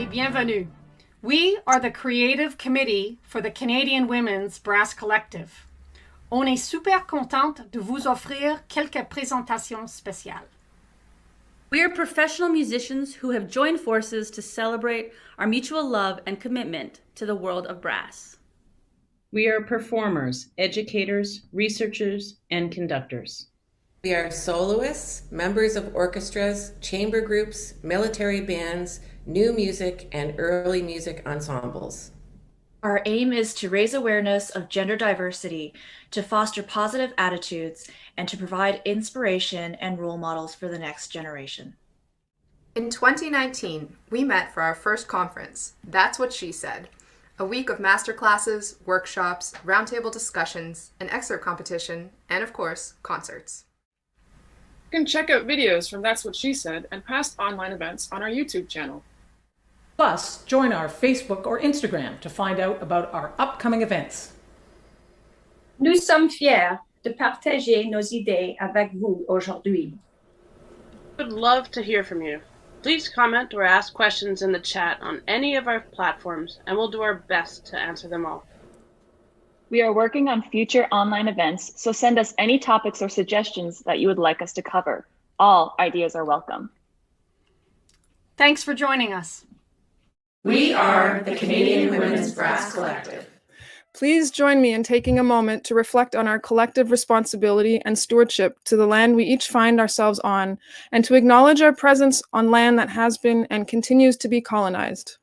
et bienvenue. We are the creative committee for the Canadian Women's Brass Collective. On est super contente de vous offrir quelques présentations spéciales. We are professional musicians who have joined forces to celebrate our mutual love and commitment to the world of brass. We are performers, educators, researchers, and conductors. We are soloists, members of orchestras, chamber groups, military bands, new music, and early music ensembles. Our aim is to raise awareness of gender diversity, to foster positive attitudes, and to provide inspiration and role models for the next generation. In 2019, we met for our first conference, That's What She Said, a week of masterclasses, workshops, roundtable discussions, an excerpt competition, and of course, concerts. You can check out videos from That's What She Said and past online events on our YouTube channel. Plus, join our Facebook or Instagram to find out about our upcoming events. Nous sommes fiers de partager nos idées avec vous aujourd'hui. Would love to hear from you. Please comment or ask questions in the chat on any of our platforms, and we'll do our best to answer them all. We are working on future online events, so send us any topics or suggestions that you would like us to cover. All ideas are welcome. Thanks for joining us. We are the Canadian Women's Brass Collective. Please join me in taking a moment to reflect on our collective responsibility and stewardship to the land we each find ourselves on, and to acknowledge our presence on land that has been and continues to be colonized.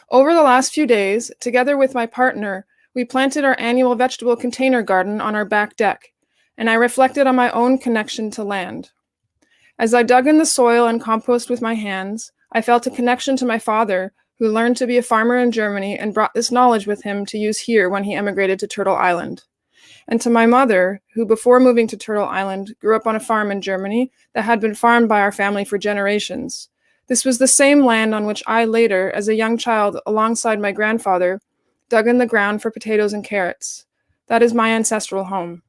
Over the last few days, together with my partner, we planted our annual vegetable container garden on our back deck, and I reflected on my own connection to land. As I dug in the soil and compost with my hands, I felt a connection to my father, who learned to be a farmer in Germany and brought this knowledge with him to use here when he emigrated to Turtle Island. And to my mother, who before moving to Turtle Island grew up on a farm in Germany that had been farmed by our family for generations. This was the same land on which I later, as a young child alongside my grandfather, dug in the ground for potatoes and carrots. That is my ancestral home.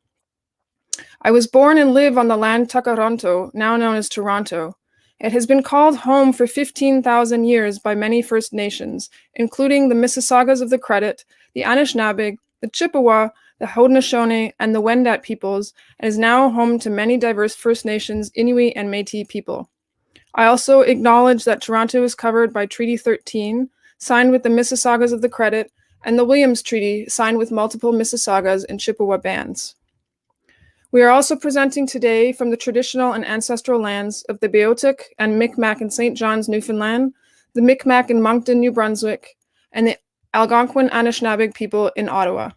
I was born and live on the land Takaronto, now known as Toronto. It has been called home for 15,000 years by many First Nations, including the Mississaugas of the Credit, the Anishinaabe, the Chippewa, the Haudenosaunee, and the Wendat peoples, and is now home to many diverse First Nations, Inuit, and Métis people. I also acknowledge that Toronto is covered by Treaty 13, signed with the Mississaugas of the Credit, and the Williams Treaty, signed with multiple Mississaugas and Chippewa bands. We are also presenting today from the traditional and ancestral lands of the Beothuk and Micmac in St. John's, Newfoundland, the Micmac in Moncton, New Brunswick, and the Algonquin Anishinaabe people in Ottawa.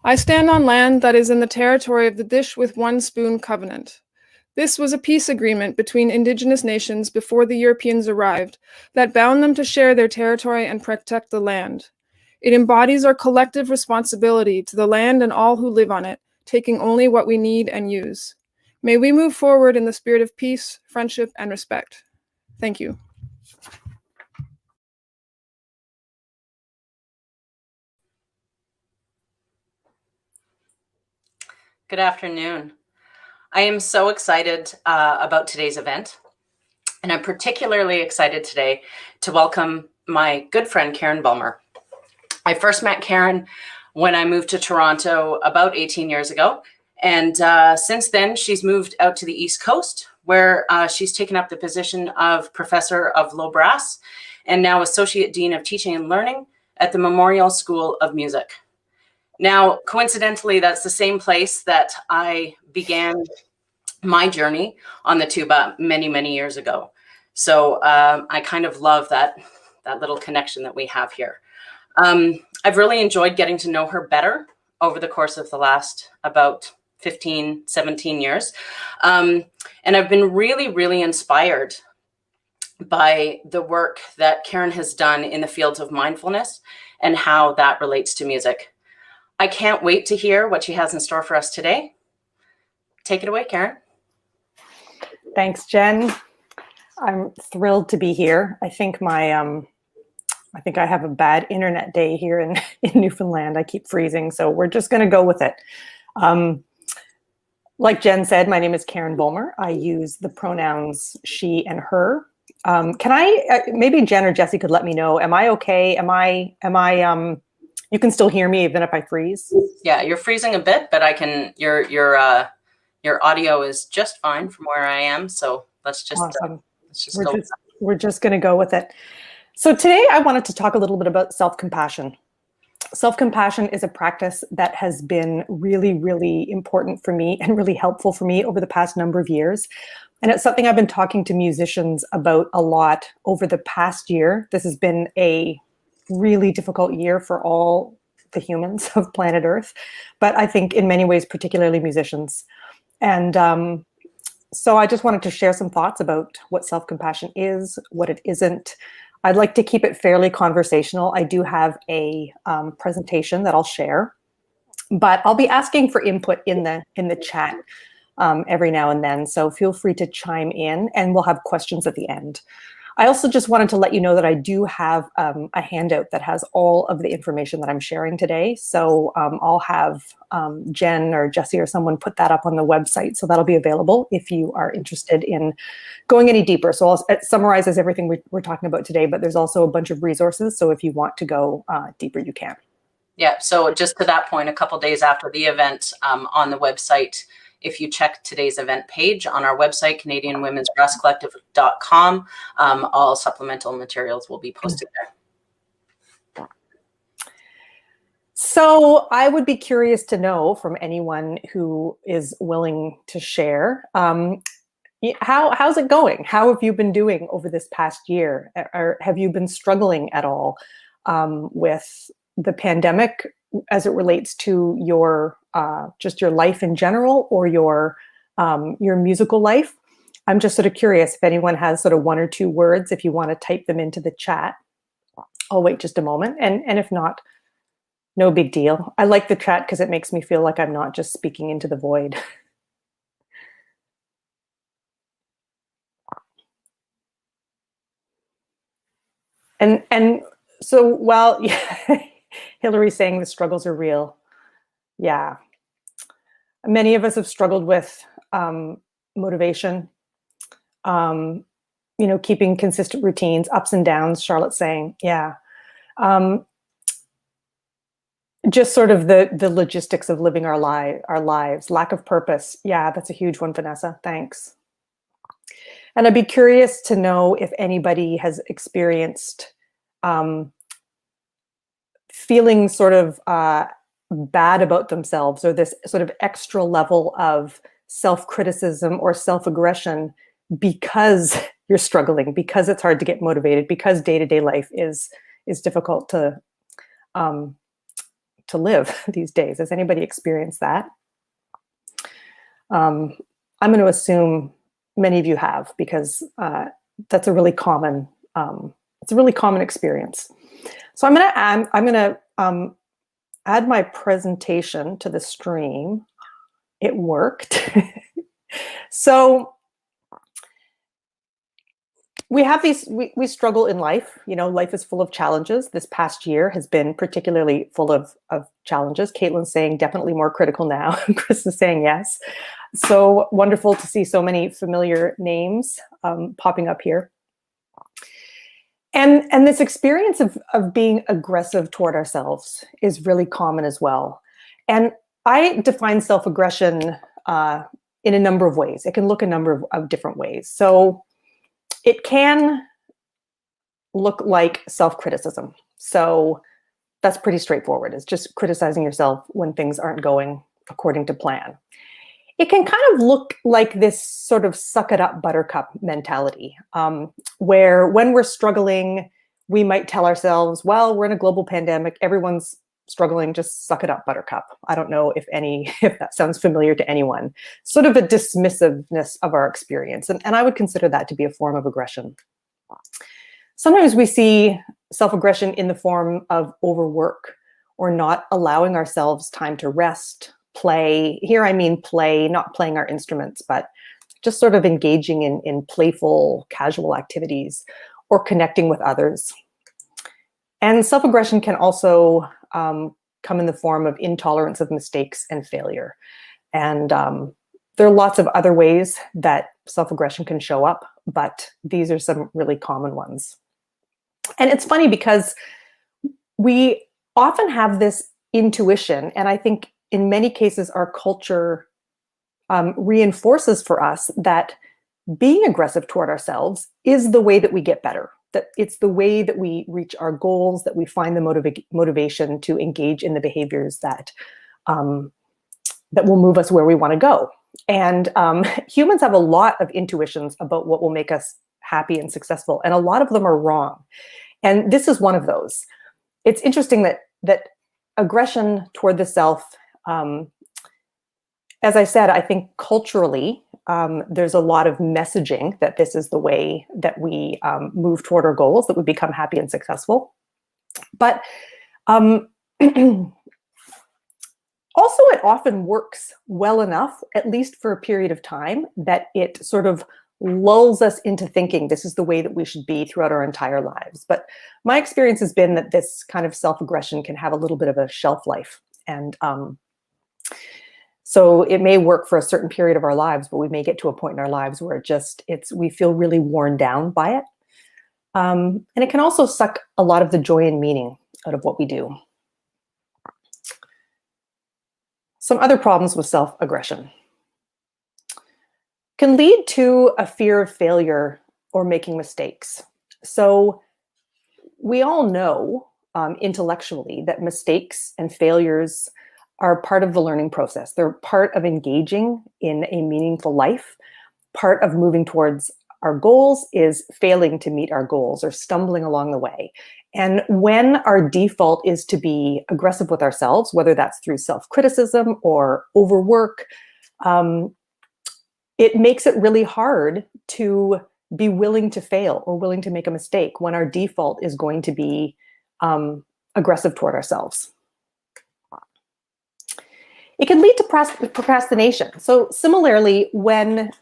I stand on land that is in the territory of the Dish with One Spoon Covenant. This was a peace agreement between Indigenous nations before the Europeans arrived that bound them to share their territory and protect the land. It embodies our collective responsibility to the land and all who live on it, taking only what we need and use. May we move forward in the spirit of peace, friendship, and respect. Thank you. Good afternoon. I am so excited about today's event, and I'm particularly excited today to welcome my good friend, Karen Bulmer. I first met Karen when I moved to Toronto about 18 years ago. And since then, she's moved out to the East Coast, where she's taken up the position of Professor of Low Brass and now Associate Dean of Teaching and Learning at the Memorial School of Music. Now, coincidentally, that's the same place that I began my journey on the tuba many, many years ago. So I kind of love that little connection that we have here. I've really enjoyed getting to know her better over the course of the last about 15, 17 years. And I've been really, really inspired by the work that Karen has done in the fields of mindfulness and how that relates to music. I can't wait to hear what she has in store for us today. Take it away, Karen. Thanks, Jen. I'm thrilled to be here. I think I have a bad internet day here in Newfoundland. I keep freezing, so we're just going to go with it. Like Jen said, my name is Karen Bulmer. I use the pronouns she and her. Can I, maybe Jen or Jesse could let me know, am I okay? You can still hear me even if I freeze? Yeah, you're freezing a bit, but your audio is just fine from where I am. So let's just, awesome. go. We're just going to go with it. So today I wanted to talk a little bit about self-compassion. Self-compassion is a practice that has been really, really important for me and really helpful for me over the past number of years. And it's something I've been talking to musicians about a lot over the past year. This has been a really difficult year for all the humans of planet Earth, but I think in many ways, particularly musicians. And so I just wanted to share some thoughts about what self-compassion is, what it isn't. I'd like to keep it fairly conversational. I do have a presentation that I'll share, but I'll be asking for input in the chat every now and then. So feel free to chime in, and we'll have questions at the end. I also just wanted to let you know that I do have a handout that has all of the information that I'm sharing today. So I'll have Jen or Jesse or someone put that up on the website. So that'll be available if you are interested in going any deeper. So it summarizes everything we're talking about today, but there's also a bunch of resources. So if you want to go deeper, you can. Yeah, so just to that point, a couple days after the event on the website, if you check today's event page on our website, CanadianWomen'sBrassCollective.com, all supplemental materials will be posted there. So I would be curious to know from anyone who is willing to share, how's it going? How have you been doing over this past year? Or have you been struggling at all with the pandemic as it relates to your just your life in general, or your musical life? I'm just sort of curious if anyone has sort of one or two words, if you want to type them into the chat. I'll wait just a moment, and if not, no big deal. I like the chat because it makes me feel like I'm not just speaking into the void. And so while Hillary's saying the struggles are real, yeah. Many of us have struggled with motivation, keeping consistent routines, ups and downs, Charlotte's saying, yeah. Just sort of the logistics of living our lives, lack of purpose. Yeah, that's a huge one, Vanessa, thanks. And I'd be curious to know if anybody has experienced feeling sort of bad about themselves, or this sort of extra level of self-criticism or self-aggression because you're struggling, because it's hard to get motivated, because day-to-day life is difficult to live these days. Has anybody experienced that? I'm going to assume many of you have, because that's a really common experience. So I'm going to add my presentation to the stream. It worked. So we have we struggle in life. Life is full of challenges. This past year has been particularly full of challenges. Caitlin's saying definitely more critical now. Chris is saying yes. So wonderful to see so many familiar names popping up here. And this experience of being aggressive toward ourselves is really common as well. And I define self-aggression in a number of ways. It can look a number of different ways. So it can look like self-criticism. So that's pretty straightforward. It's just criticizing yourself when things aren't going according to plan. It can kind of look like this sort of suck it up buttercup mentality, where when we're struggling, we might tell ourselves, well, we're in a global pandemic, everyone's struggling, just suck it up buttercup. I don't know if that sounds familiar to anyone. Sort of a dismissiveness of our experience. And I would consider that to be a form of aggression. Sometimes we see self-aggression in the form of overwork, or not allowing ourselves time to rest, play. Here I mean play, not playing our instruments, but just sort of engaging in playful, casual activities, or connecting with others. And self-aggression can also come in the form of intolerance of mistakes and failure. And there are lots of other ways that self-aggression can show up, but these are some really common ones. And it's funny because we often have this intuition, and I think in many cases our culture reinforces for us that being aggressive toward ourselves is the way that we get better, that it's the way that we reach our goals, that we find the motivation to engage in the behaviors that that will move us where we want to go. And humans have a lot of intuitions about what will make us happy and successful, and a lot of them are wrong. And this is one of those. It's interesting that aggression toward the self, as I said, I think culturally, there's a lot of messaging that this is the way that we move toward our goals, that we become happy and successful. But also, it often works well enough, at least for a period of time, that it sort of lulls us into thinking this is the way that we should be throughout our entire lives. But my experience has been that this kind of self-aggression can have a little bit of a shelf life. And so it may work for a certain period of our lives, but we may get to a point in our lives where we feel really worn down by it. And it can also suck a lot of the joy and meaning out of what we do. Some other problems with self-aggression can lead to a fear of failure or making mistakes. So we all know intellectually that mistakes and failures are part of the learning process. They're part of engaging in a meaningful life. Part of moving towards our goals is failing to meet our goals or stumbling along the way. And when our default is to be aggressive with ourselves, whether that's through self-criticism or overwork, it makes it really hard to be willing to fail or willing to make a mistake when our default is going to be aggressive toward ourselves. It can lead to procrastination. So similarly, when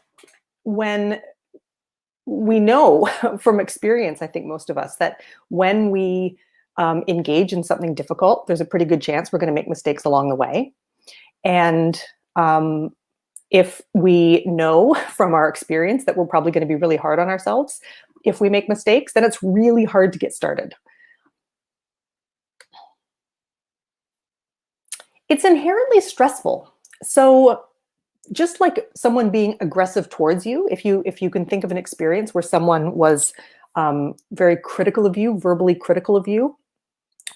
we know from experience, I think most of us, that when we engage in something difficult, there's a pretty good chance we're going to make mistakes along the way. And if we know from our experience that we're probably going to be really hard on ourselves, if we make mistakes, then it's really hard to get started. It's inherently stressful. So just like someone being aggressive towards you, if you can think of an experience where someone was very critical of you, verbally critical of you,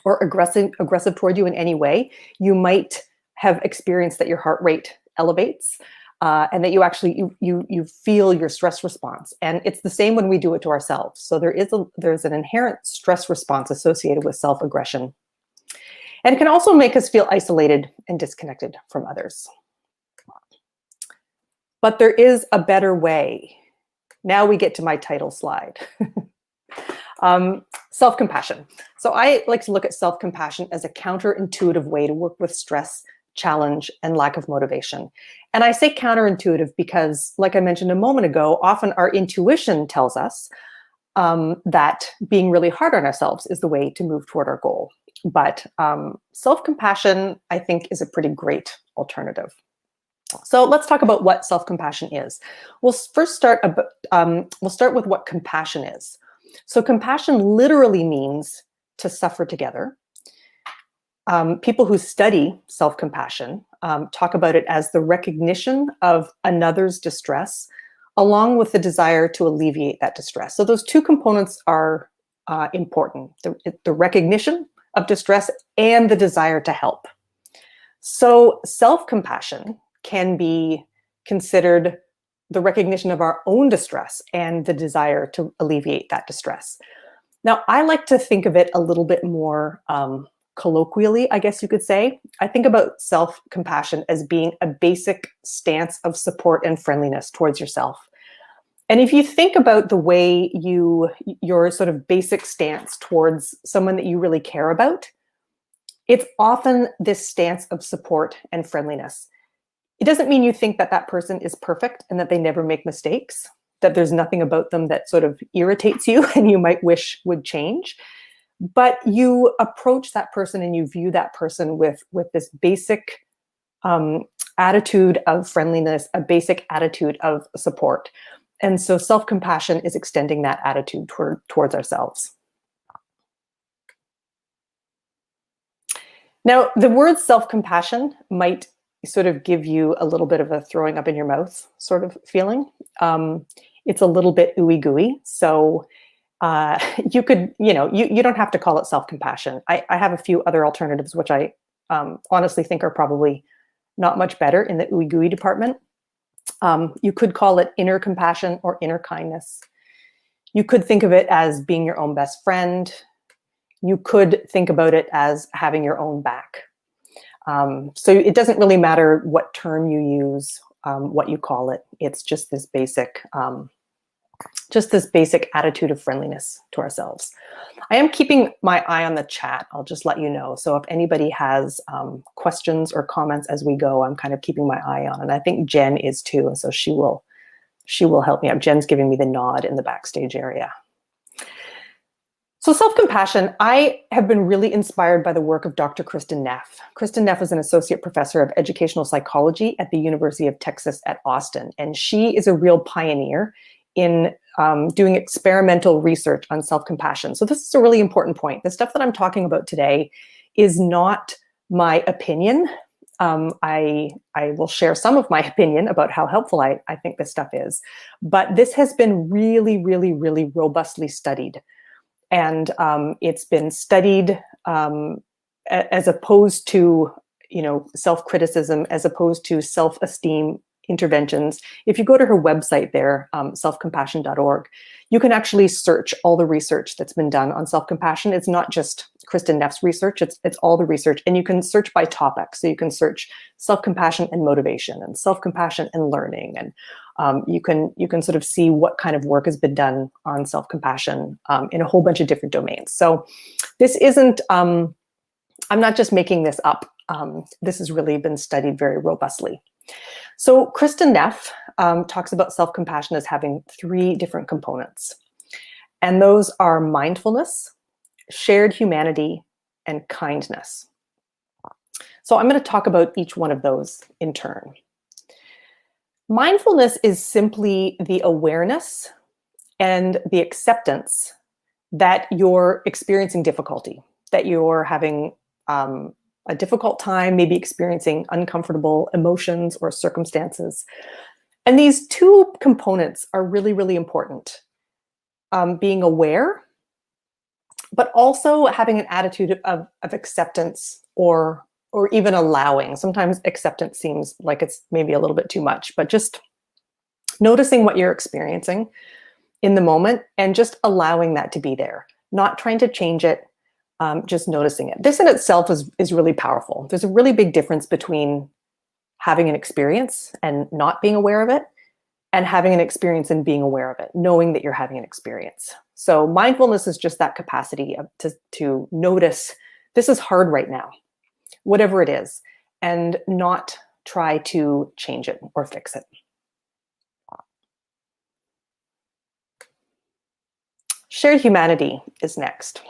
or aggressive toward you in any way, you might have experienced that your heart rate elevates, and that you actually you feel your stress response. And it's the same when we do it to ourselves. So there's an inherent stress response associated with self-aggression. And it can also make us feel isolated and disconnected from others. But there is a better way. Now we get to my title slide. Self-compassion. So I like to look at self-compassion as a counterintuitive way to work with stress, challenge, and lack of motivation. And I say counterintuitive because, like I mentioned a moment ago, often our intuition tells us that being really hard on ourselves is the way to move toward our goal. But self-compassion, I think, is a pretty great alternative. So let's talk about what self-compassion is. We'll first start with what compassion is. So compassion literally means to suffer together. People who study self-compassion talk about it as the recognition of another's distress, along with the desire to alleviate that distress. So those two components are important, the recognition of distress and the desire to help. So self-compassion can be considered the recognition of our own distress and the desire to alleviate that distress. Now, I like to think of it a little bit more colloquially, I guess you could say. I think about self-compassion as being a basic stance of support and friendliness towards yourself. And if you think about the way your sort of basic stance towards someone that you really care about, it's often this stance of support and friendliness. It doesn't mean you think that that person is perfect and that they never make mistakes, that there's nothing about them that sort of irritates you and you might wish would change. But you approach that person and you view that person with this basic attitude of friendliness, a basic attitude of support. And so self-compassion is extending that attitude towards ourselves. Now, the word self-compassion might sort of give you a little bit of a throwing up in your mouth sort of feeling. It's a little bit ooey gooey. So you could, you don't have to call it self-compassion. I have a few other alternatives, which I honestly think are probably not much better in the ooey gooey department. You could call it inner compassion or inner kindness. You could think of it as being your own best friend. You could think about it as having your own back. So it doesn't really matter what term you use, what you call it. It's just this basic attitude of friendliness to ourselves. I am keeping my eye on the chat. I'll just let you know. So if anybody has questions or comments as we go, I'm kind of keeping my eye on. And I think Jen is too. And so she will help me out. Jen's giving me the nod in the backstage area. So self-compassion, I have been really inspired by the work of Dr. Kristin Neff. Kristin Neff is an associate professor of educational psychology at the University of Texas at Austin. And she is a real pioneer in doing experimental research on self-compassion. So this is a really important point. The stuff that I'm talking about today is not my opinion. I will share some of my opinion about how helpful I think this stuff is. But this has been really, really, really robustly studied. And it's been studied as opposed to, self-criticism, as opposed to self-esteem interventions. If you go to her website there, selfcompassion.org, you can actually search all the research that's been done on self-compassion. It's not just Kristin Neff's research, it's all the research. And you can search by topic. So you can search self-compassion and motivation and self-compassion and learning. And you can sort of see what kind of work has been done on self-compassion in a whole bunch of different domains. So this isn't, I'm not just making this up. This has really been studied very robustly. So Kristin Neff talks about self-compassion as having 3 different components. And those are mindfulness, shared humanity, and kindness. So I'm going to talk about each one of those in turn. Mindfulness is simply the awareness and the acceptance that you're experiencing difficulty, that you're having a difficult time, maybe experiencing uncomfortable emotions or circumstances. And these 2 components are really, really important. Being aware, but also having an attitude of acceptance or even allowing. Sometimes acceptance seems like it's maybe a little bit too much, but just noticing what you're experiencing in the moment and just allowing that to be there, not trying to change it, just noticing it. This in itself is really powerful. There's a really big difference between having an experience and not being aware of it, and having an experience and being aware of it, knowing that you're having an experience. So mindfulness is just that capacity to notice, this is hard right now, whatever it is, and not try to change it or fix it. Shared humanity is next.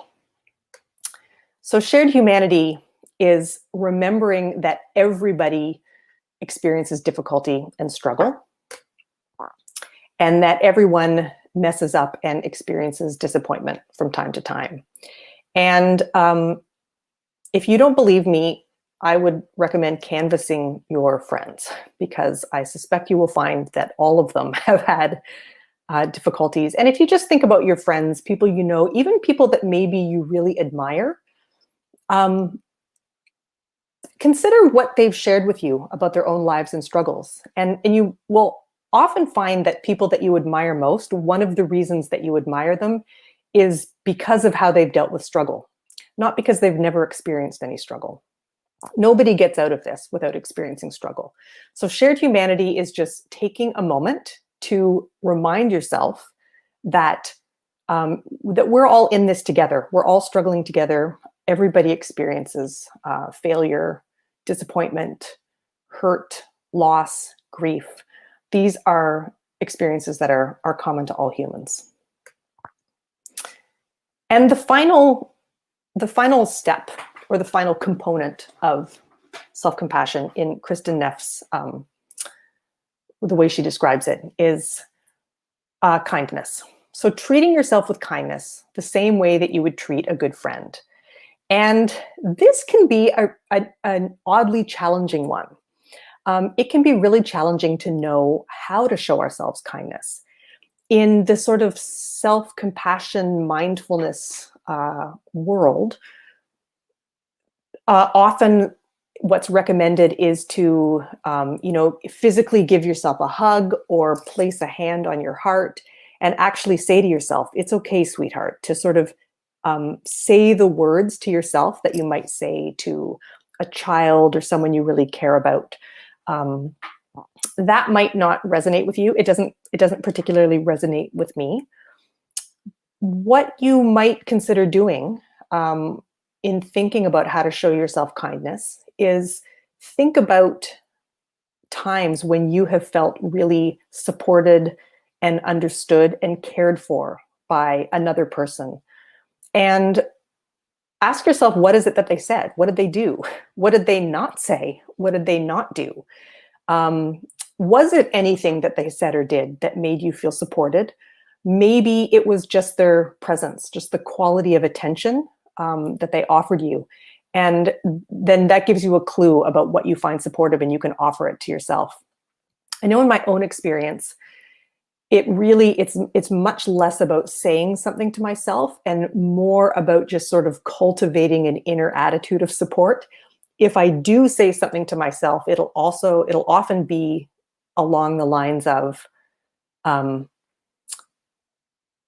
So shared humanity is remembering that everybody experiences difficulty and struggle, and that everyone messes up and experiences disappointment from time to time. And if you don't believe me, I would recommend canvassing your friends, because I suspect you will find that all of them have had difficulties. And if you just think about your friends, people you know, even people that maybe you really admire, consider what they've shared with you about their own lives and struggles. And you will often find that people that you admire most, one of the reasons that you admire them is because of how they've dealt with struggle, not because they've never experienced any struggle. Nobody gets out of this without experiencing struggle. So shared humanity is just taking a moment to remind yourself that that we're all in this together. We're all struggling together. Everybody experiences failure, disappointment, hurt, loss, grief. These are experiences that are common to all humans. And the final step, or the final component of self-compassion in Kristin Neff's, the way she describes it, is kindness. So treating yourself with kindness, the same way that you would treat a good friend. And this can be an oddly challenging one. It can be really challenging to know how to show ourselves kindness. In the sort of self-compassion, mindfulness world, often what's recommended is to, physically give yourself a hug or place a hand on your heart and actually say to yourself, "It's okay, sweetheart," to sort of say the words to yourself that you might say to a child or someone you really care about. That might not resonate with you. It doesn't particularly resonate with me. What you might consider doing in thinking about how to show yourself kindness is think about times when you have felt really supported and understood and cared for by another person. And ask yourself, what is it that they said? What did they do? What did they not say? What did they not do? Was it anything that they said or did that made you feel supported? Maybe it was just their presence, just the quality of attention that they offered you. And then that gives you a clue about what you find supportive, and you can offer it to yourself. I know in my own experience, it's much less about saying something to myself and more about just sort of cultivating an inner attitude of support. If I do say something to myself, it'll often be along the lines of,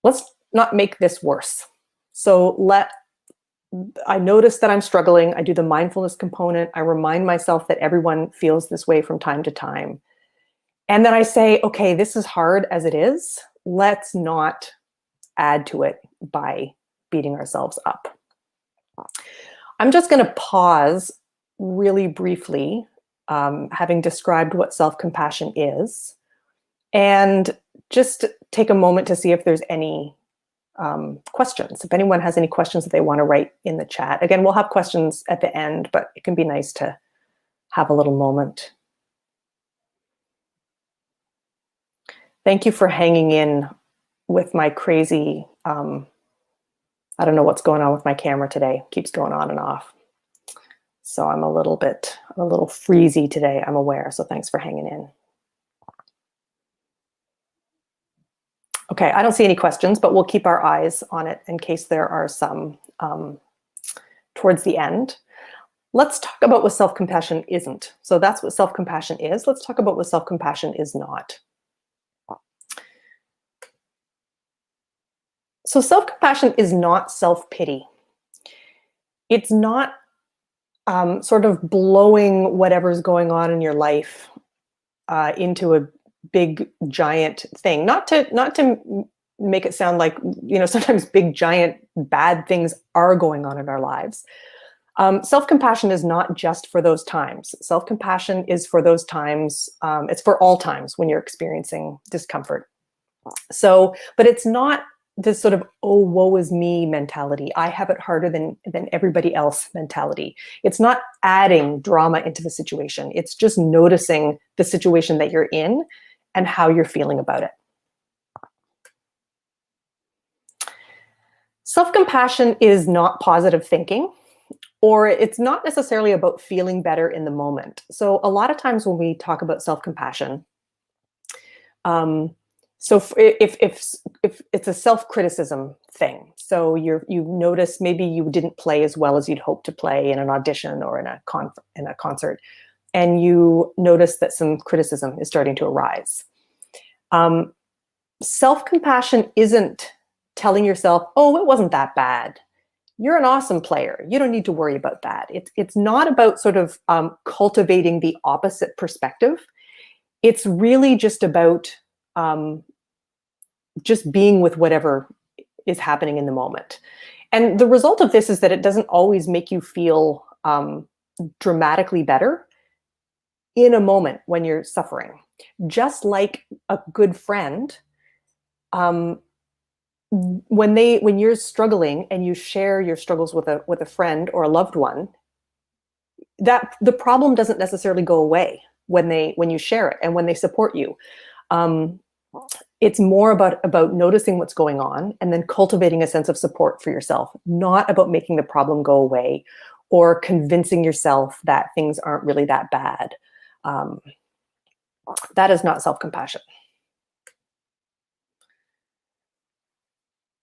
let's not make this worse. So I notice that I'm struggling. I do the mindfulness component. I remind myself that everyone feels this way from time to time. And then I say, okay, this is hard as it is. Let's not add to it by beating ourselves up. I'm just going to pause really briefly, having described what self-compassion is, and just take a moment to see if there's any questions. If anyone has any questions that they want to write in the chat. Again, we'll have questions at the end, but it can be nice to have a little moment. Thank you for hanging in with my crazy, I don't know what's going on with my camera today. It keeps going on and off. So I'm a little freezy today, I'm aware. So thanks for hanging in. Okay, I don't see any questions, but we'll keep our eyes on it in case there are some towards the end. Let's talk about what self-compassion isn't. So that's what self-compassion is. Let's talk about what self-compassion is not. So self-compassion is not self-pity. It's not sort of blowing whatever's going on in your life into a big giant thing. Not to make it sound like, sometimes big giant bad things are going on in our lives. Self-compassion is not just for those times. Self-compassion is for those times. It's for all times when you're experiencing discomfort. So, but it's not this sort of, oh, woe is me mentality. I have it harder than everybody else mentality. It's not adding drama into the situation. It's just noticing the situation that you're in and how you're feeling about it. Self-compassion is not positive thinking, or it's not necessarily about feeling better in the moment. So a lot of times when we talk about self-compassion, so if it's a self-criticism thing, so you notice maybe you didn't play as well as you'd hoped to play in an audition or in a concert, and you notice that some criticism is starting to arise. Self-compassion isn't telling yourself, oh, it wasn't that bad. You're an awesome player. You don't need to worry about that. It's not about sort of cultivating the opposite perspective. It's really just about just being with whatever is happening in the moment. And the result of this is that it doesn't always make you feel dramatically better in a moment when you're suffering. Just like a good friend, when you're struggling and you share your struggles with a friend or a loved one, that the problem doesn't necessarily go away when you share it and when they support you. It's more about noticing what's going on and then cultivating a sense of support for yourself, not about making the problem go away or convincing yourself that things aren't really that bad. That is not self-compassion.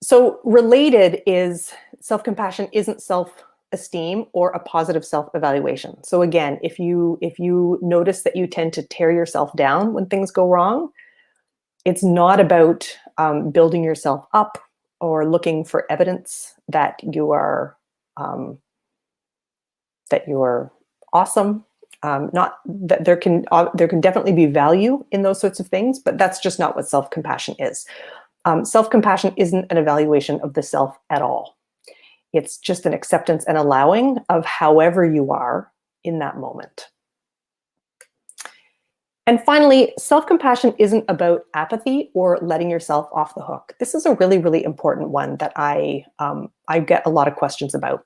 So related is self-compassion isn't self-esteem or a positive self-evaluation. So again, if you notice that you tend to tear yourself down when things go wrong, it's not about building yourself up or looking for evidence that you are awesome. Not that there can definitely be value in those sorts of things, but that's just not what self-compassion is. Self-compassion isn't an evaluation of the self at all. It's just an acceptance and allowing of however you are in that moment. And finally, self-compassion isn't about apathy or letting yourself off the hook. This is a really, really important one that I get a lot of questions about.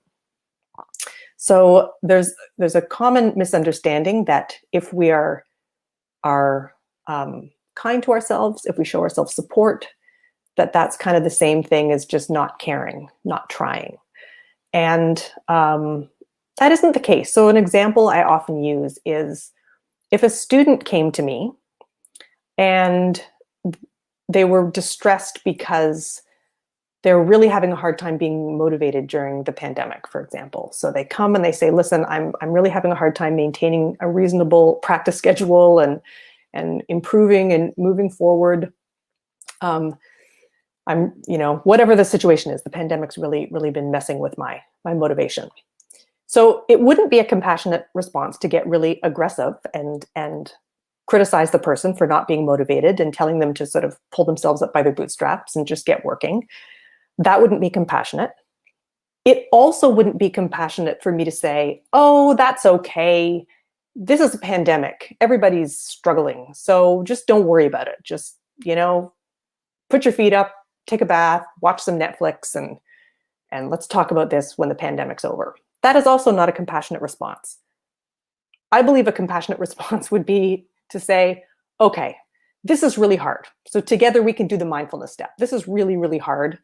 So there's a common misunderstanding that if we are kind to ourselves, if we show ourselves support, that's kind of the same thing as just not caring, not trying. And that isn't the case. So an example I often use is if a student came to me and they were distressed because they're really having a hard time being motivated during the pandemic, for example. So they come and they say, listen, I'm really having a hard time maintaining a reasonable practice schedule and improving and moving forward. Whatever the situation is, the pandemic's really been messing with my motivation. So it wouldn't be a compassionate response to get really aggressive and criticize the person for not being motivated and telling them to sort of pull themselves up by their bootstraps and just get working. That wouldn't be compassionate. It also wouldn't be compassionate for me to say, oh, that's okay. This is a pandemic. Everybody's struggling. So just don't worry about it. Just, put your feet up, take a bath, watch some Netflix, and let's talk about this when the pandemic's over. That is also not a compassionate response. I believe a compassionate response would be to say, okay, this is really hard. So together we can do the mindfulness step. This is really, really hard.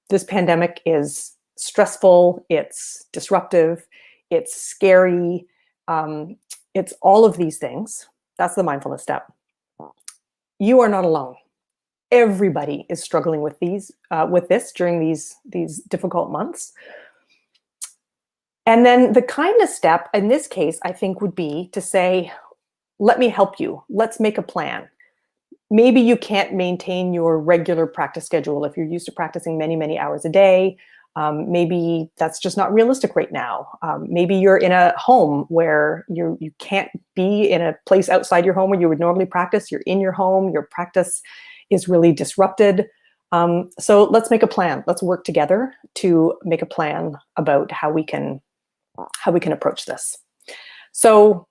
This pandemic is stressful, it's disruptive, it's scary, it's all of these things. That's the mindfulness step. You are not alone. Everybody is struggling with this during these difficult months. And then the kindness step in this case, I think, would be to say, let me help you. Let's make a plan. Maybe you can't maintain your regular practice schedule if you're used to practicing many, many hours a day. Maybe that's just not realistic right now. Maybe you're in a home where you can't be in a place outside your home where you would normally practice. You're in your home. Your practice is really disrupted. So let's make a plan. Let's work together to make a plan about how we can approach this. So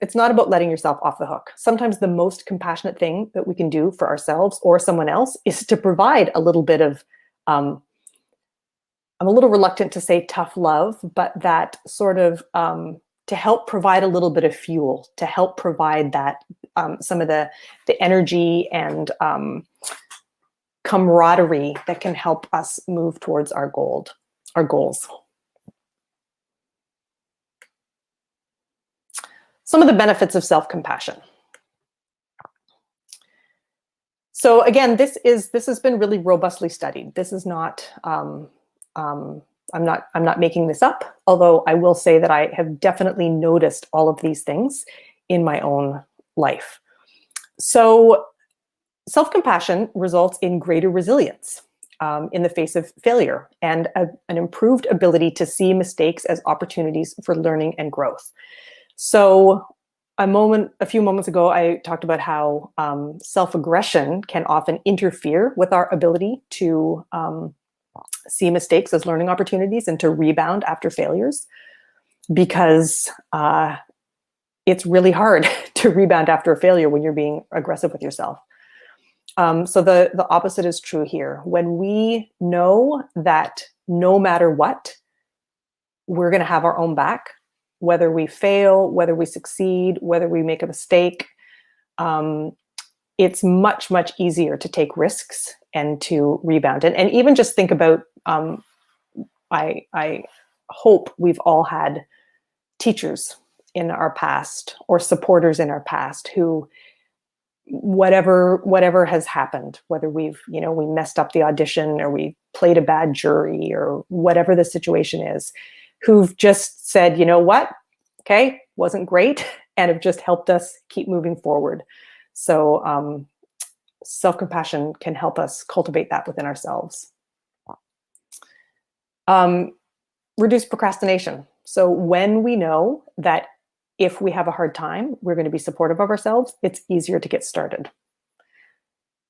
it's not about letting yourself off the hook. Sometimes the most compassionate thing that we can do for ourselves or someone else is to provide a little bit of, I'm a little reluctant to say tough love, but that sort of to help provide a little bit of fuel, to help provide that some of the energy and camaraderie that can help us move towards our goals. Some of the benefits of self-compassion. So again, this has been really robustly studied. This is not, I'm not making this up, although I will say that I have definitely noticed all of these things in my own life. So self-compassion results in greater resilience in the face of failure and an improved ability to see mistakes as opportunities for learning and growth. So a few moments ago, I talked about how self-aggression can often interfere with our ability to see mistakes as learning opportunities and to rebound after failures, because it's really hard to rebound after a failure when you're being aggressive with yourself. So the opposite is true here. When we know that no matter what, we're going to have our own back, whether we fail, whether we succeed, whether we make a mistake, it's much, much easier to take risks and to rebound. And even just think about, I hope we've all had teachers in our past or supporters in our past who, whatever has happened, whether we messed up the audition or we played a bad jury or whatever the situation is, who've just said, you know what, okay, wasn't great, and have just helped us keep moving forward. So self-compassion can help us cultivate that within ourselves. Reduce procrastination. So when we know that if we have a hard time, we're going to be supportive of ourselves, it's easier to get started.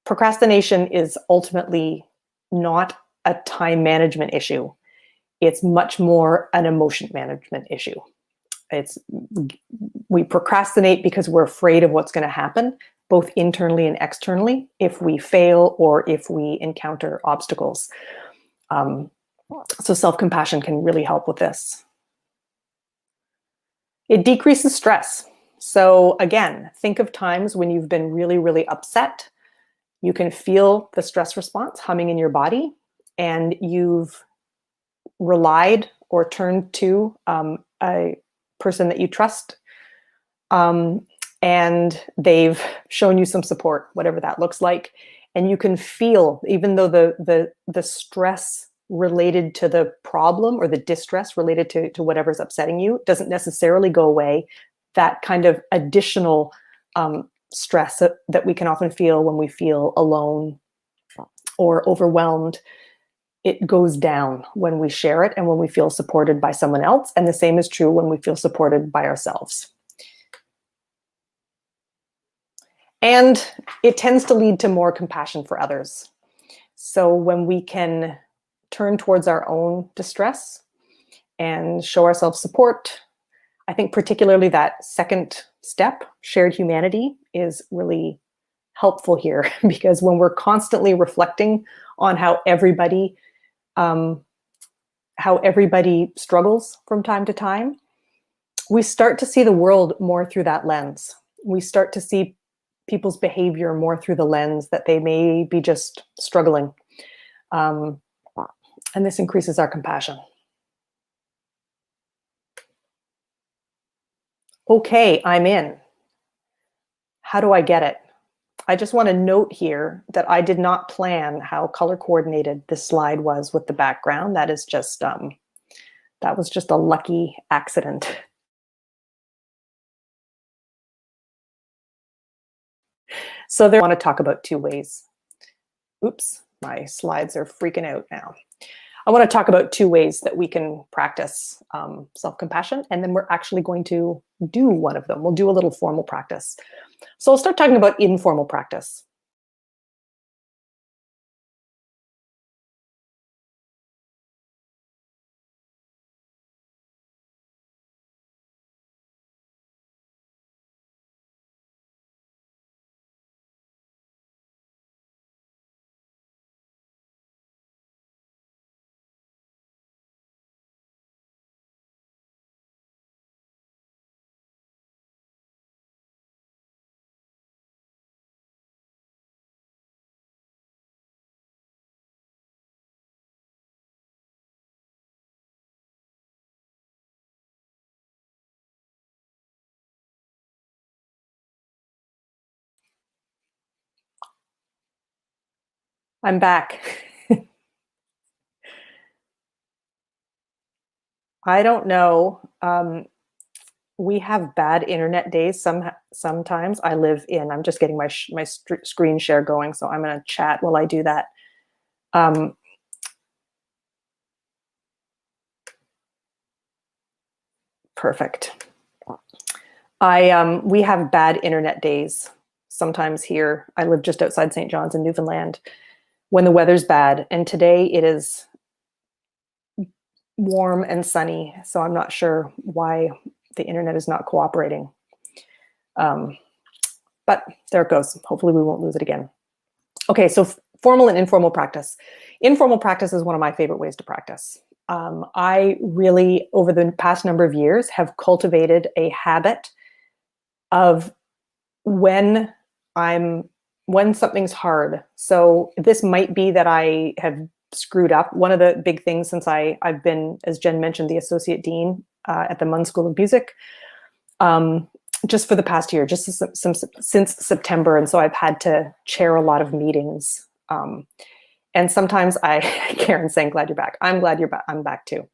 Procrastination is ultimately not a time management issue. It's much more an emotion management issue. We procrastinate because we're afraid of what's going to happen, both internally and externally, if we fail or if we encounter obstacles. So self-compassion can really help with this. It decreases stress. So again, think of times when you've been really, really upset. You can feel the stress response humming in your body, and you've relied or turned to a person that you trust, and they've shown you some support, whatever that looks like. And you can feel, even though the stress related to the problem or the distress related to whatever's upsetting you doesn't necessarily go away, that kind of additional stress that we can often feel when we feel alone or overwhelmed, it goes down when we share it and when we feel supported by someone else. And the same is true when we feel supported by ourselves. And it tends to lead to more compassion for others. So when we can turn towards our own distress and show ourselves support, I think particularly that second step, shared humanity, is really helpful here, because when we're constantly reflecting on how everybody struggles from time to time, we start to see the world more through that lens. We start to see people's behavior more through the lens that they may be just struggling. And this increases our compassion. Okay, I'm in. How do I get it? I just want to note here that I did not plan how color coordinated this slide was with the background. That is just, that was just a lucky accident. So I want to talk about two ways. Oops, my slides are freaking out now. I want to talk about two ways that we can practice self-compassion, and then we're actually going to do one of them. We'll do a little formal practice. So I'll start talking about informal practice. I'm back. I don't know. We have bad internet days sometimes. I'm just getting my screen share going, so I'm going to chat while I do that. Perfect. We have bad internet days sometimes here. I live just outside St. John's in Newfoundland when the weather's bad, and today it is warm and sunny, so I'm not sure why the internet is not cooperating. But there it goes. Hopefully we won't lose it again. Okay, so formal and informal practice. Informal practice is one of my favorite ways to practice. I really, over the past number of years, have cultivated a habit of when I'm when something's hard. So this might be that I have screwed up. One of the big things since I've been, as Jen mentioned, the associate dean at the Munn School of Music, just for the past year, just since September. And so I've had to chair a lot of meetings. And sometimes Karen's saying, glad you're back. I'm glad you're back. I'm back too.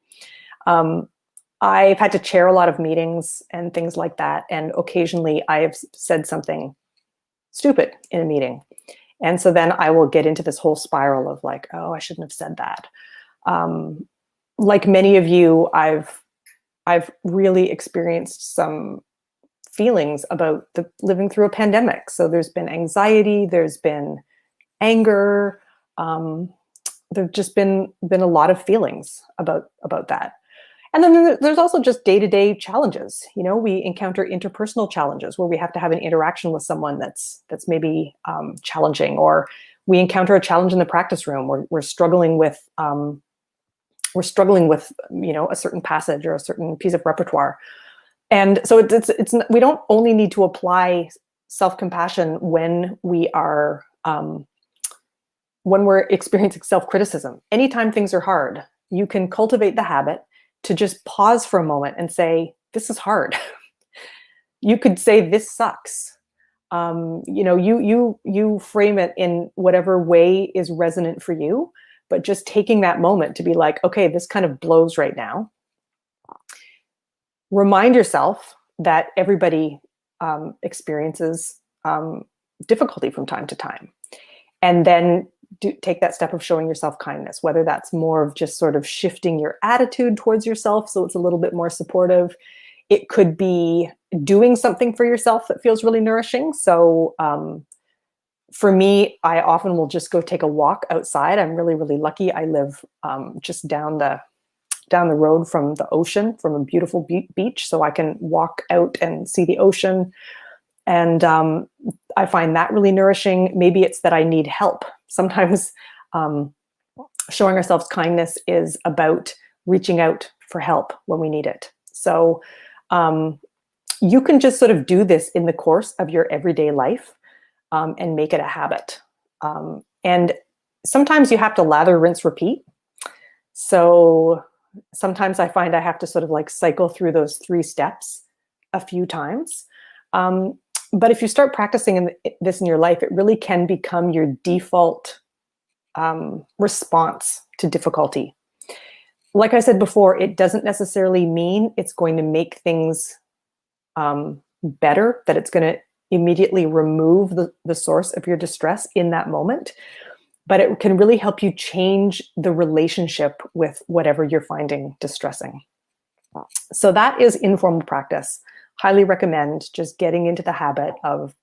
I've had to chair a lot of meetings and things like that. And occasionally I have said something stupid in a meeting. And so then I will get into this whole spiral of like, oh, I shouldn't have said that. Like many of you, I've really experienced some feelings about living through a pandemic. So there's been anxiety, there's been anger, there've just been a lot of feelings about that. And then there's also just day-to-day challenges. You know, we encounter interpersonal challenges where we have to have an interaction with someone that's maybe challenging, or we encounter a challenge in the practice room where we're struggling with you know, a certain passage or a certain piece of repertoire. And so it's we don't only need to apply self-compassion when we're experiencing self-criticism. Anytime things are hard, you can cultivate the habit to just pause for a moment and say, this is hard. You could say, this sucks. You know, you frame it in whatever way is resonant for you, but just taking that moment to be like, okay, this kind of blows right now. Remind yourself that everybody experiences difficulty from time to time. And then take that step of showing yourself kindness, whether that's more of just sort of shifting your attitude towards yourself so it's a little bit more supportive. It could be doing something for yourself that feels really nourishing. So for me, I often will just go take a walk outside. I'm really, really lucky. I live just down the road from the ocean, from a beautiful beach. So I can walk out and see the ocean. And I find that really nourishing. Maybe it's that I need help. Sometimes showing ourselves kindness is about reaching out for help when we need it. So you can just sort of do this in the course of your everyday life and make it a habit. And sometimes you have to lather, rinse, repeat. So sometimes I find I have to sort of like cycle through those 3 steps a few times. But if you start practicing this in your life, it really can become your default response to difficulty. Like I said before, it doesn't necessarily mean it's going to make things better, that it's going to immediately remove the source of your distress in that moment. But it can really help you change the relationship with whatever you're finding distressing. So that is informal practice. Highly recommend just getting into the habit of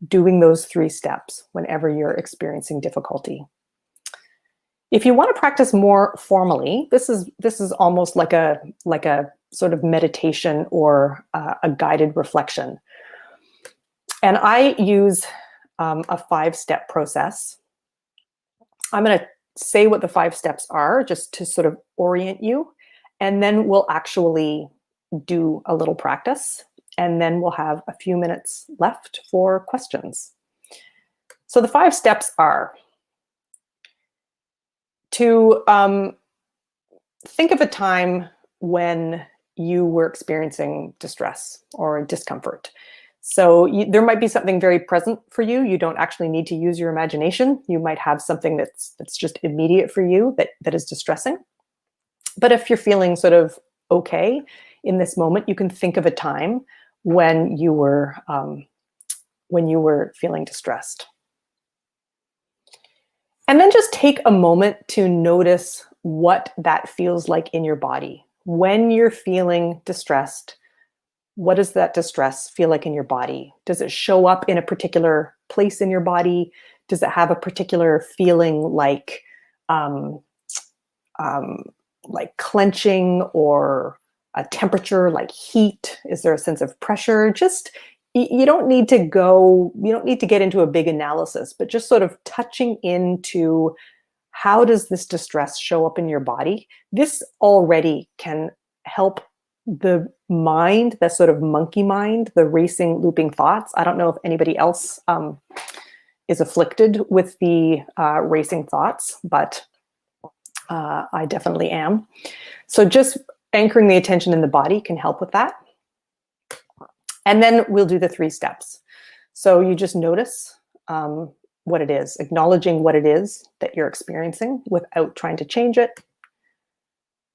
doing those 3 steps whenever you're experiencing difficulty. If you want to practice more formally, this is almost like a sort of meditation or a guided reflection. And I use a 5-step process. I'm going to say what the 5 steps are just to sort of orient you, and then we'll actually do a little practice, and then we'll have a few minutes left for questions. So the 5 steps are to think of a time when you were experiencing distress or discomfort. So there might be something very present for you. You don't actually need to use your imagination. You might have something that's just immediate for you that is distressing. But if you're feeling sort of okay in this moment, you can think of a time when you were feeling distressed. And then just take a moment to notice what that feels like in your body. When you're feeling distressed, what does that distress feel like in your body? Does it show up in a particular place in your body? Does it have a particular feeling like clenching, or a temperature like heat? Is there a sense of pressure? Just, you don't need to get into a big analysis, but just sort of touching into how does this distress show up in your body? This already can help the mind, that sort of monkey mind, the racing, looping thoughts. I don't know if anybody else is afflicted with the racing thoughts, but I definitely am. So just anchoring the attention in the body can help with that. And then we'll do the 3 steps. So you just notice what it is, acknowledging what it is that you're experiencing without trying to change it.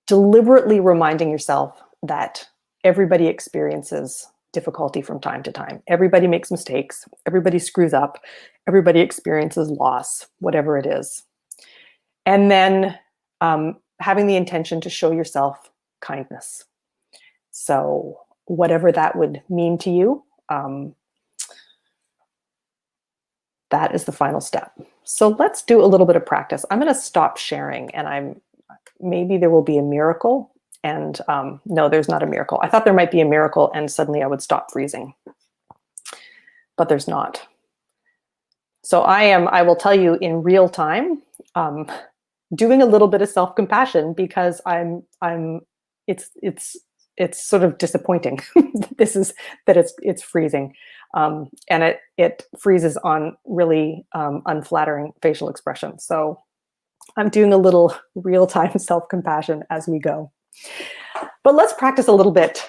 Deliberately reminding yourself that everybody experiences difficulty from time to time. Everybody makes mistakes. Everybody screws up. Everybody experiences loss, whatever it is. And then having the intention to show yourself kindness. So whatever that would mean to you, that is the final step. So let's do a little bit of practice. I'm going to stop sharing, and maybe there will be a miracle. And no, there's not a miracle. I thought there might be a miracle and suddenly I would stop freezing, but there's not. So I will tell you in real time, doing a little bit of self-compassion because it's sort of disappointing. It's freezing. And it freezes on really unflattering facial expression. So I'm doing a little real-time self-compassion as we go. But let's practice a little bit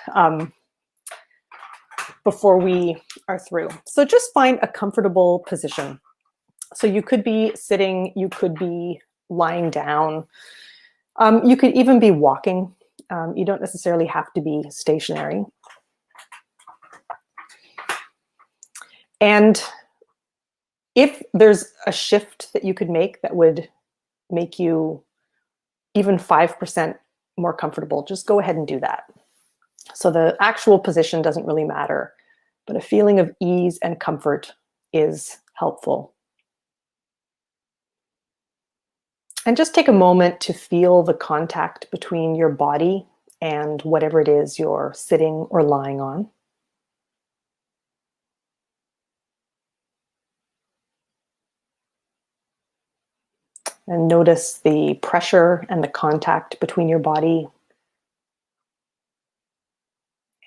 before we are through. So just find a comfortable position. So you could be sitting, you could be lying down, you could even be walking. You don't necessarily have to be stationary. And if there's a shift that you could make that would make you even 5% more comfortable, just go ahead and do that. So the actual position doesn't really matter, but a feeling of ease and comfort is helpful. And just take a moment to feel the contact between your body and whatever it is you're sitting or lying on. And notice the pressure and the contact between your body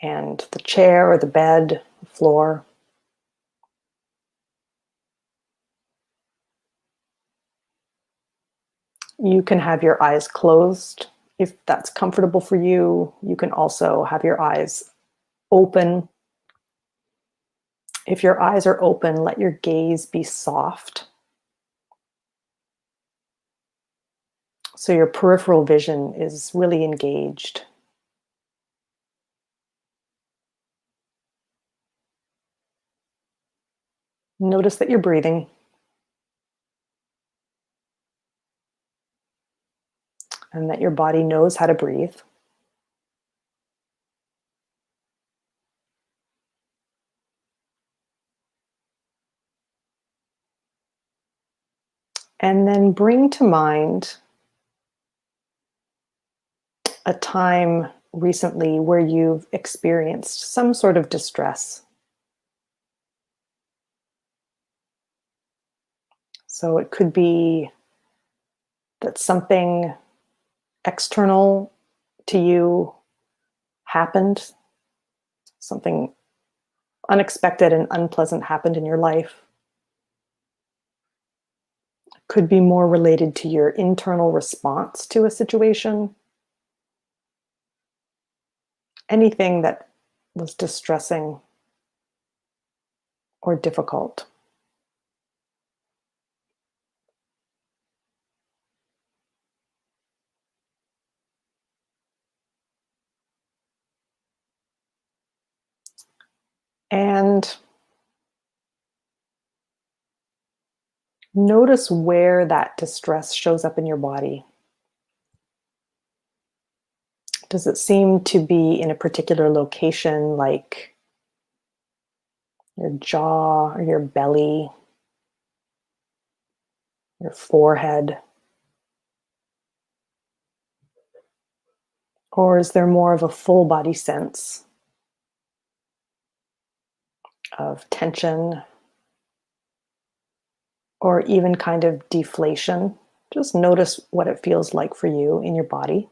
and the chair or the bed, the floor. You can have your eyes closed if that's comfortable for you. You can also have your eyes open. If your eyes are open, let your gaze be soft. So your peripheral vision is really engaged. Notice that you're breathing. And that your body knows how to breathe. And then bring to mind a time recently where you've experienced some sort of distress. So it could be that something external to you happened, something unexpected and unpleasant happened in your life. It could be more related to your internal response to a situation. Anything that was distressing or difficult. And notice where that distress shows up in your body. Does it seem to be in a particular location, like your jaw or your belly, your forehead? Or is there more of a full body sense of tension or even kind of deflation? Just notice what it feels like for you in your body.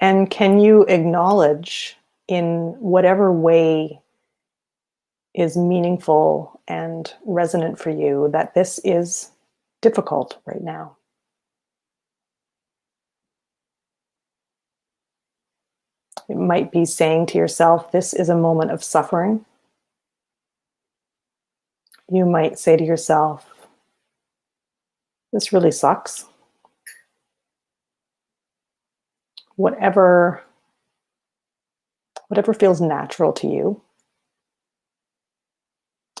And can you acknowledge in whatever way is meaningful and resonant for you that this is difficult right now? It might be saying to yourself, this is a moment of suffering. You might say to yourself, this really sucks. Whatever feels natural to you.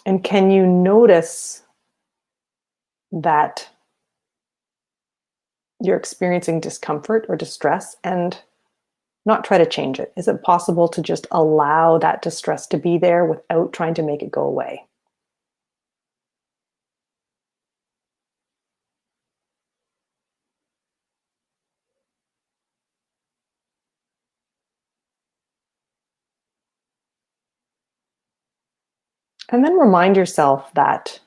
And can you notice that you're experiencing discomfort or distress and not try to change it? Is it possible to just allow that distress to be there without trying to make it go away? And then remind yourself that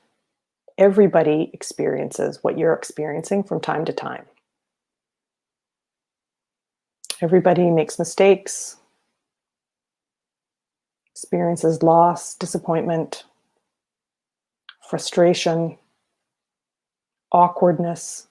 everybody experiences what you're experiencing from time to time. Everybody makes mistakes, experiences loss, disappointment, frustration, awkwardness.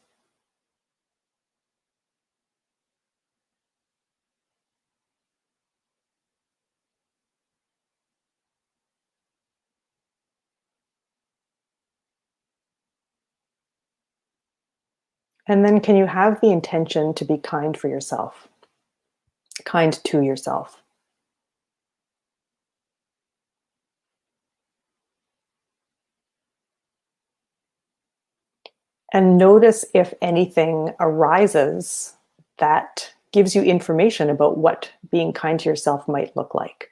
And then can you have the intention to be kind for yourself, kind to yourself? And notice if anything arises that gives you information about what being kind to yourself might look like.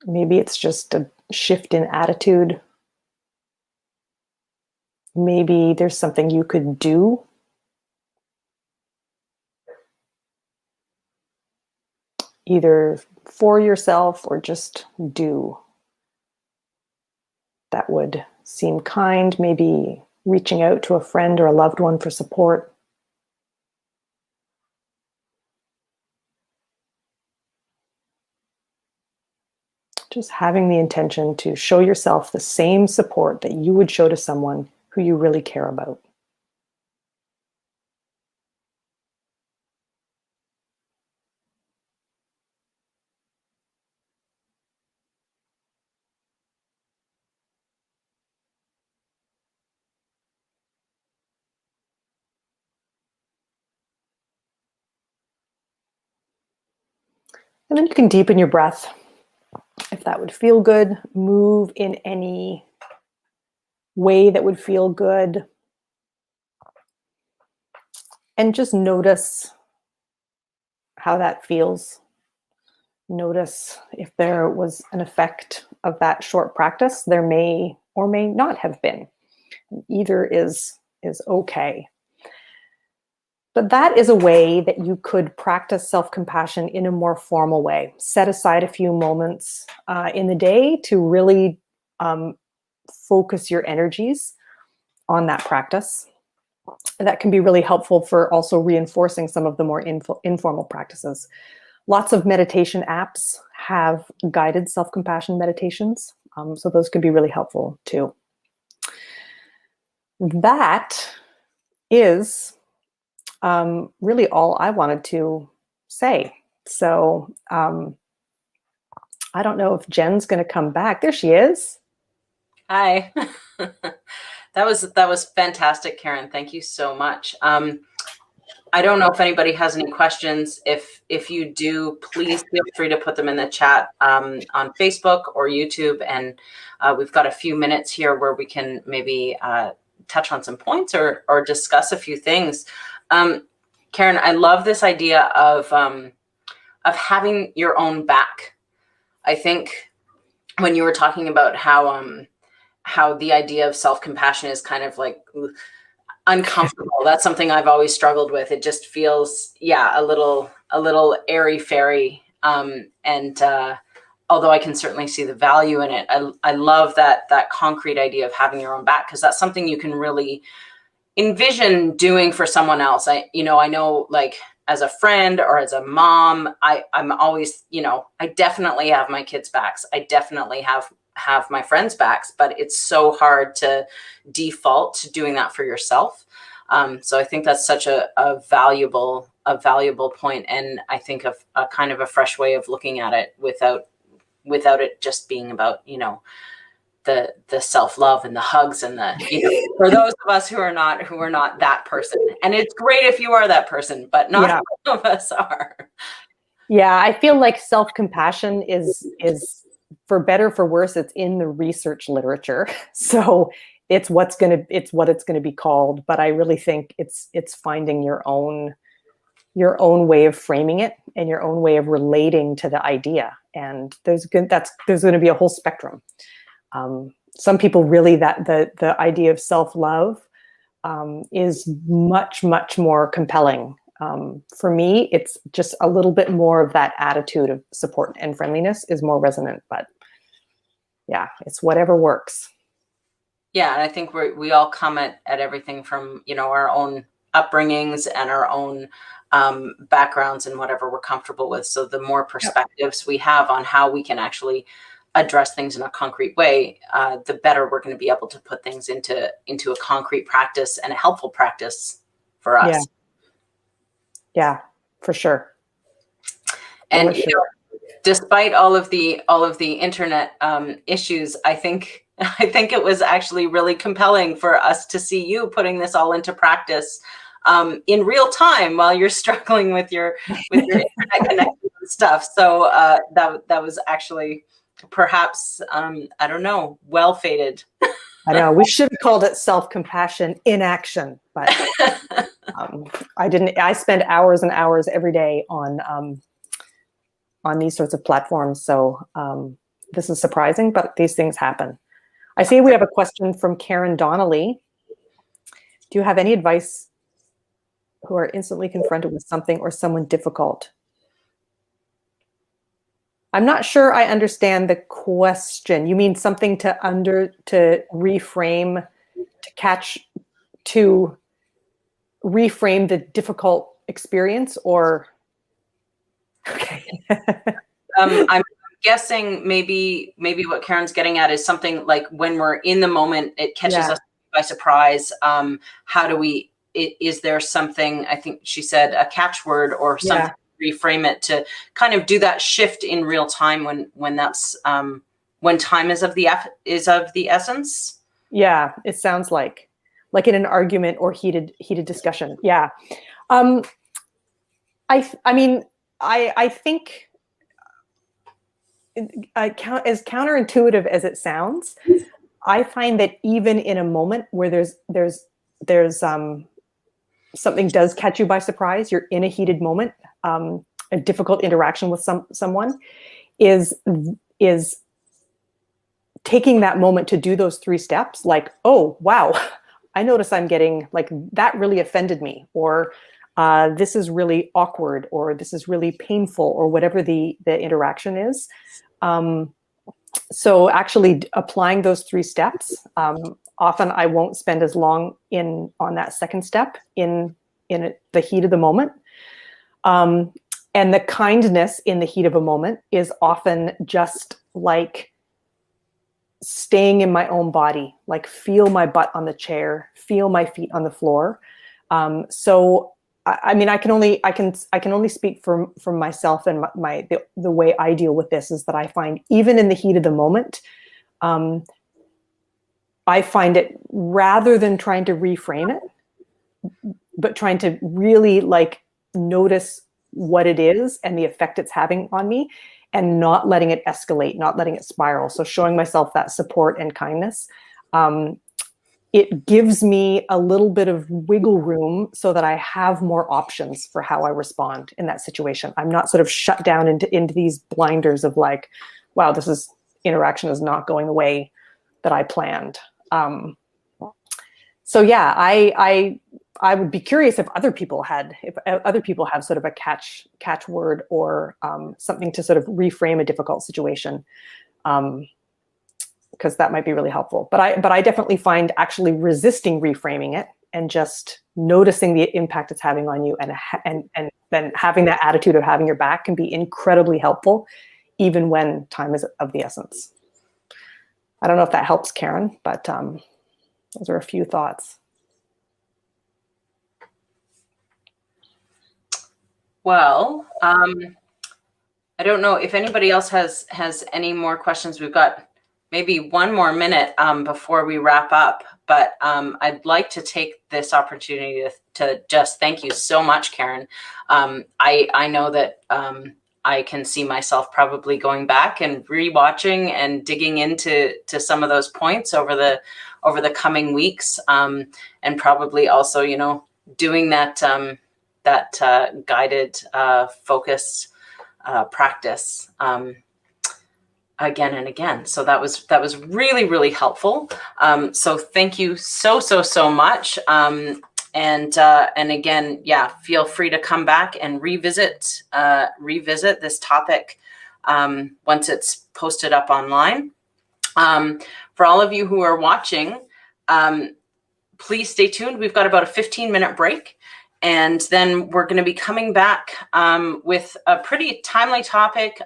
Maybe it's just a shift in attitude. Maybe there's something you could do. Either for yourself or just do. That would seem kind, maybe reaching out to a friend or a loved one for support. Just having the intention to show yourself the same support that you would show to someone who you really care about. And then you can deepen your breath. If that would feel good, move in any way that would feel good. And just notice how that feels. Notice if there was an effect of that short practice. There may or may not have been. Either is okay. But that is a way that you could practice self-compassion in a more formal way. Set aside a few moments in the day to really focus your energies on that practice. That can be really helpful for also reinforcing some of the more informal practices. Lots of meditation apps have guided self-compassion meditations, so those can be really helpful too. That is really all I wanted to say. So I don't know if Jen's going to come back. There she is. Hi. That was fantastic, Karen. Thank you so much. I don't know if anybody has any questions. If you do, please feel free to put them in the chat on Facebook or YouTube. And we've got a few minutes here where we can maybe touch on some points or discuss a few things. Karen, I love this idea of having your own back. I think when you were talking about how the idea of self-compassion is kind of like uncomfortable. That's something I've always struggled with. It just feels, a little airy-fairy. And although I can certainly see the value in it, I love that concrete idea of having your own back, because that's something you can really envision doing for someone else. I know, like, as a friend or as a mom, I'm always, you know, I definitely have my kids' backs. I definitely have my friends' backs, but it's so hard to default to doing that for yourself. So I think that's such a valuable point, and I think of a kind of a fresh way of looking at it without it just being about, you know, the self-love and the hugs and the, you know, for those of us who are not that person. And it's great if you are that person, but not all of us are. Yeah, I feel like self-compassion is for better, for worse, it's in the research literature. So it's what it's going to be called. But I really think it's finding your own way of framing it and your own way of relating to the idea. And there's going to be a whole spectrum. Some people really, that the idea of self-love is much, much more compelling. For me, it's just a little bit more of that attitude of support and friendliness is more resonant, but yeah, it's whatever works. Yeah. And I think we all come at everything from, you know, our own upbringings and our own backgrounds and whatever we're comfortable with. So the more perspectives we have on how we can actually address things in a concrete way, the better we're going to be able to put things into a concrete practice and a helpful practice for us. Yeah, for sure. And you know, despite all of the internet issues, I think it was actually really compelling for us to see you putting this all into practice in real time while you're struggling with your internet connection and stuff. So that was actually perhaps I don't know, well fated. I know we should have called it self-compassion in action, but I didn't. I spend hours and hours every day on these sorts of platforms. So this is surprising, but these things happen. I see we have a question from Karen Donnelly. Do you have any advice who are instantly confronted with something or someone difficult? I'm not sure I understand the question. You mean something to reframe, to reframe the difficult experience, or? Okay. I'm guessing maybe what Karen's getting at is something like when we're in the moment, it catches us by surprise. How do we, is there something, I think she said a catchword or something, reframe it to kind of do that shift in real time when that's, when time is of the essence? Yeah, it sounds like in an argument or heated discussion. Yeah. I mean, I think as counterintuitive as it sounds, I find that even in a moment where there's something does catch you by surprise, you're in a heated moment, a difficult interaction with someone, is taking that moment to do those 3 steps, like, oh, wow, I notice I'm getting, like, that really offended me, or this is really awkward, or this is really painful, or whatever the interaction is. So actually applying those 3 steps, often I won't spend as long on that second step in the heat of the moment. And the kindness in the heat of a moment is often just like staying in my own body, like feel my butt on the chair, feel my feet on the floor. So I mean, I can only speak from myself, and the way I deal with this is that I find even in the heat of the moment, I find it, rather than trying to reframe it, but trying to really like notice what it is and the effect it's having on me, and not letting it escalate, not letting it spiral. So showing myself that support and kindness, it gives me a little bit of wiggle room so that I have more options for how I respond in that situation. I'm not sort of shut down into these blinders of like, wow, interaction is not going the way that I planned. So yeah, I would be curious if other people have sort of a catchword or something to sort of reframe a difficult situation. Because that might be really helpful. But I definitely find actually resisting reframing it and just noticing the impact it's having on you, and then having that attitude of having your back can be incredibly helpful, even when time is of the essence. I don't know if that helps, Karen, but those are a few thoughts. Well, I don't know if anybody else has any more questions. We've got maybe one more minute before we wrap up, but I'd like to take this opportunity to just thank you so much, Karen. I know that I can see myself probably going back and rewatching and digging into some of those points over the coming weeks, and probably also, you know, doing that guided focus practice again and again. So that was really, really helpful. So thank you so much. And again, yeah, feel free to come back and revisit this topic once it's posted up online. For all of you who are watching, please stay tuned. We've got about a 15-minute break. And then we're going to be coming back with a pretty timely topic.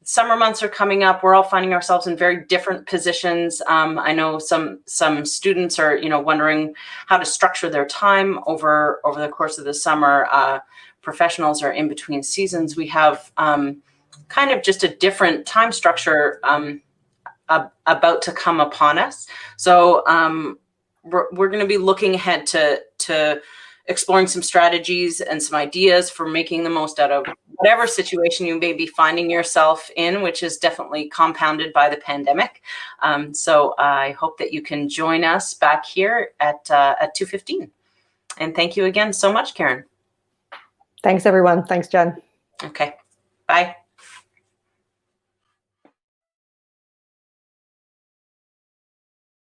Summer months are coming up. We're all finding ourselves in very different positions. I know some students are, you know, wondering how to structure their time over the course of the summer. Professionals are in between seasons. We have kind of just a different time structure about to come upon us. So we're going to be looking ahead to exploring some strategies and some ideas for making the most out of whatever situation you may be finding yourself in, which is definitely compounded by the pandemic. So I hope that you can join us back here at 2:15. And thank you again so much, Karen. Thanks, everyone. Thanks, Jen. Okay. Bye.